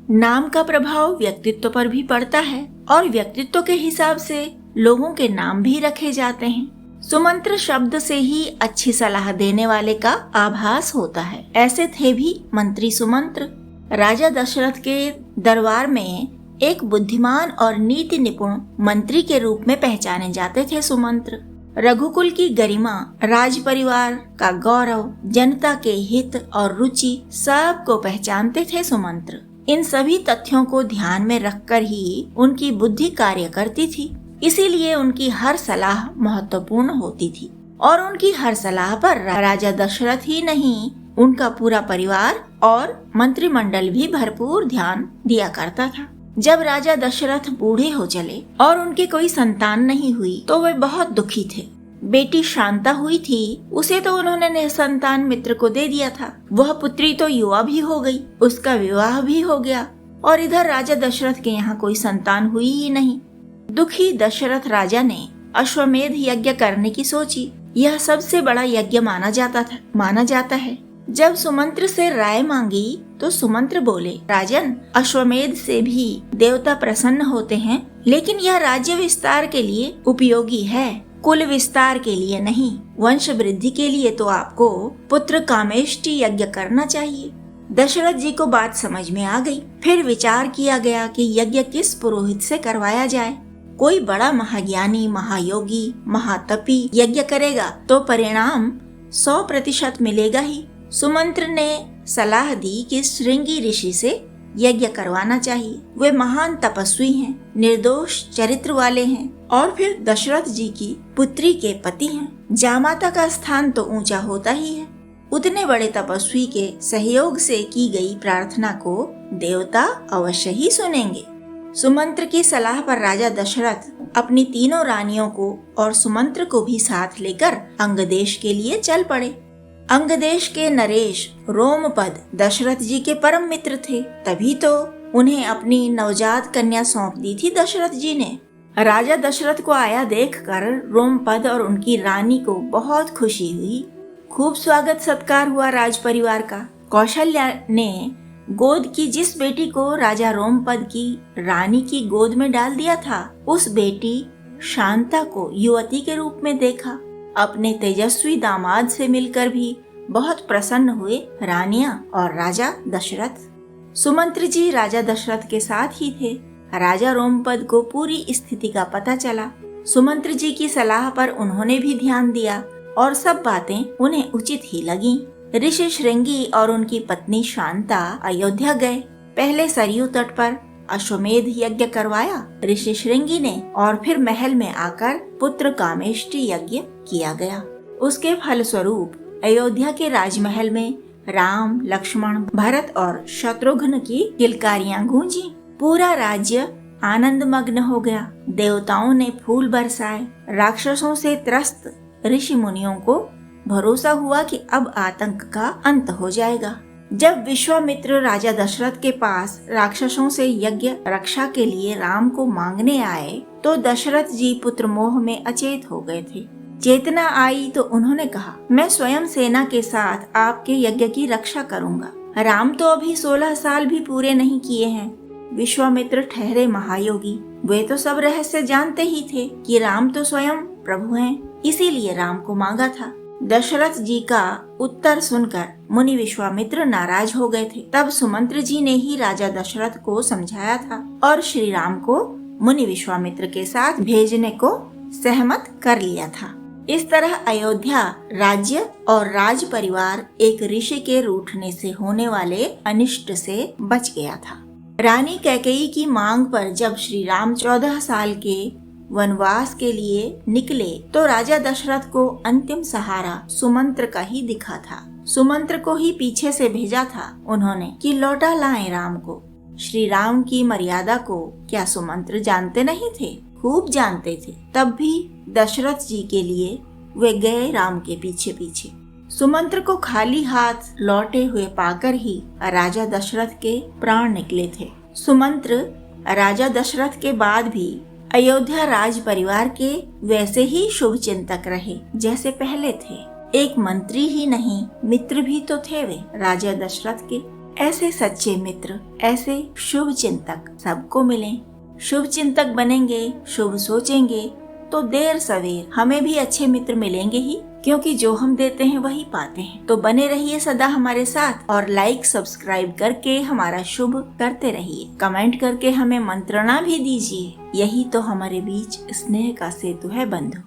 नाम का प्रभाव व्यक्तित्व पर भी पड़ता है और व्यक्तित्व के हिसाब से लोगों के नाम भी रखे जाते हैं। सुमंत्र शब्द से ही अच्छी सलाह देने वाले का आभास होता है। ऐसे थे भी मंत्री सुमंत्र। राजा दशरथ के दरबार में एक बुद्धिमान और नीति निपुण मंत्री के रूप में पहचाने जाते थे सुमंत्र। रघुकुल की गरिमा, राज परिवार का गौरव, जनता के हित और रुचि सबको पहचानते थे सुमंत्र। इन सभी तथ्यों को ध्यान में रखकर ही उनकी बुद्धि कार्य करती थी, इसीलिए उनकी हर सलाह महत्वपूर्ण होती थी और उनकी हर सलाह पर राजा दशरथ ही नहीं, उनका पूरा परिवार और मंत्रिमंडल भी भरपूर ध्यान दिया करता था। जब राजा दशरथ बूढ़े हो चले और उनकी कोई संतान नहीं हुई तो वे बहुत दुखी थे। बेटी शांता हुई थी, उसे तो उन्होंने निसंतान मित्र को दे दिया था। वह पुत्री तो युवा भी हो गई, उसका विवाह भी हो गया और इधर राजा दशरथ के यहाँ कोई संतान हुई ही नहीं। दुखी दशरथ राजा ने अश्वमेध यज्ञ करने की सोची। यह सबसे बड़ा यज्ञ माना जाता है। जब सुमंत्र से राय मांगी तो सुमंत्र बोले, राजन, अश्वमेध से भी देवता प्रसन्न होते हैं, लेकिन यह राज्य विस्तार के लिए उपयोगी है, कुल विस्तार के लिए नहीं। वंश वृद्धि के लिए तो आपको पुत्र कामेष्टि यज्ञ करना चाहिए। दशरथ जी को बात समझ में आ गई। फिर विचार किया गया कि यज्ञ किस पुरोहित से करवाया जाए। कोई बड़ा महाज्ञानी, महायोगी, महातपी यज्ञ करेगा तो परिणाम 100% मिलेगा ही। सुमंत्र ने सलाह दी कि श्रृंगी ऋषि से यज्ञ करवाना चाहिए। वे महान तपस्वी हैं, निर्दोष चरित्र वाले हैं और फिर दशरथ जी की पुत्री के पति हैं। जामाता का स्थान तो ऊंचा होता ही है। उतने बड़े तपस्वी के सहयोग से की गई प्रार्थना को देवता अवश्य ही सुनेंगे। सुमंत्र की सलाह पर राजा दशरथ अपनी तीनों रानियों को और सुमंत्र को भी साथ लेकर अंगदेश के लिए चल पड़े। अंगदेश के नरेश रोमपद दशरथ जी के परम मित्र थे, तभी तो उन्हें अपनी नवजात कन्या सौंप दी थी दशरथ जी ने। राजा दशरथ को आया देखकर रोमपद और उनकी रानी को बहुत खुशी हुई। खूब स्वागत सत्कार हुआ राज परिवार का। कौशल्या ने गोद की जिस बेटी को राजा रोमपद की रानी की गोद में डाल दिया था, उस बेटी शांता को युवती के रूप में देखा। अपने तेजस्वी दामाद से मिलकर भी बहुत प्रसन्न हुए रानियां और राजा दशरथ। सुमंत्र जी राजा दशरथ के साथ ही थे। राजा रोमपद को पूरी स्थिति का पता चला। सुमंत्र जी की सलाह पर उन्होंने भी ध्यान दिया और सब बातें उन्हें उचित ही लगीं। ऋषि श्रृंगी और उनकी पत्नी शांता अयोध्या गए। पहले सरयू तट पर अश्वमेध यज्ञ करवाया ऋषि श्रृंगी ने और फिर महल में आकर पुत्र कामेष्टि यज्ञ किया गया। उसके फलस्वरूप अयोध्या के राजमहल में राम, लक्ष्मण, भरत और शत्रुघ्न की किलकारियां गूंजी। पूरा राज्य आनंद मग्न हो गया। देवताओं ने फूल बरसाए। राक्षसों से त्रस्त ऋषि मुनियों को भरोसा हुआ कि अब आतंक का अंत हो जाएगा। जब विश्वामित्र राजा दशरथ के पास राक्षसों से यज्ञ रक्षा के लिए राम को मांगने आए तो दशरथ जी पुत्र मोह में अचेत हो गए थे। चेतना आई तो उन्होंने कहा, मैं स्वयं सेना के साथ आपके यज्ञ की रक्षा करूंगा। राम तो अभी 16 साल भी पूरे नहीं किए हैं। विश्वामित्र ठहरे महायोगी, वे तो सब रहस्य जानते ही थे कि राम तो स्वयं प्रभु हैं, इसीलिए राम को मांगा था। दशरथ जी का उत्तर सुनकर मुनि विश्वामित्र नाराज हो गए थे। तब सुमंत्र जी ने ही राजा दशरथ को समझाया था और श्री राम को मुनि विश्वामित्र के साथ भेजने को सहमत कर लिया था। इस तरह अयोध्या राज्य और राज परिवार एक ऋषि के रूठने से होने वाले अनिष्ट से बच गया था। रानी कैकेयी की मांग पर जब श्री राम 14 साल के वनवास के लिए निकले तो राजा दशरथ को अंतिम सहारा सुमंत्र का ही दिखा था। सुमंत्र को ही पीछे से भेजा था उन्होंने कि लौटा लाएं राम को। श्री राम की मर्यादा को क्या सुमंत्र जानते नहीं थे? खूब जानते थे। तब भी दशरथ जी के लिए वे गए राम के पीछे पीछे। सुमंत्र को खाली हाथ लौटे हुए पाकर ही राजा दशरथ के प्राण निकले थे। सुमंत्र राजा दशरथ के बाद भी अयोध्या राज परिवार के वैसे ही शुभ चिंतक रहे जैसे पहले थे। एक मंत्री ही नहीं, मित्र भी तो थे वे राजा दशरथ के। ऐसे सच्चे मित्र, ऐसे शुभ चिंतक सबको मिलें। शुभ चिंतक बनेंगे, शुभ सोचेंगे तो देर सवेर हमें भी अच्छे मित्र मिलेंगे ही, क्योंकि जो हम देते हैं वही पाते हैं। तो बने रहिए सदा हमारे साथ और लाइक सब्सक्राइब करके हमारा शुभ करते रहिए। कमेंट करके हमें मंत्रणा भी दीजिए। यही तो हमारे बीच स्नेह का सेतु है बंधु।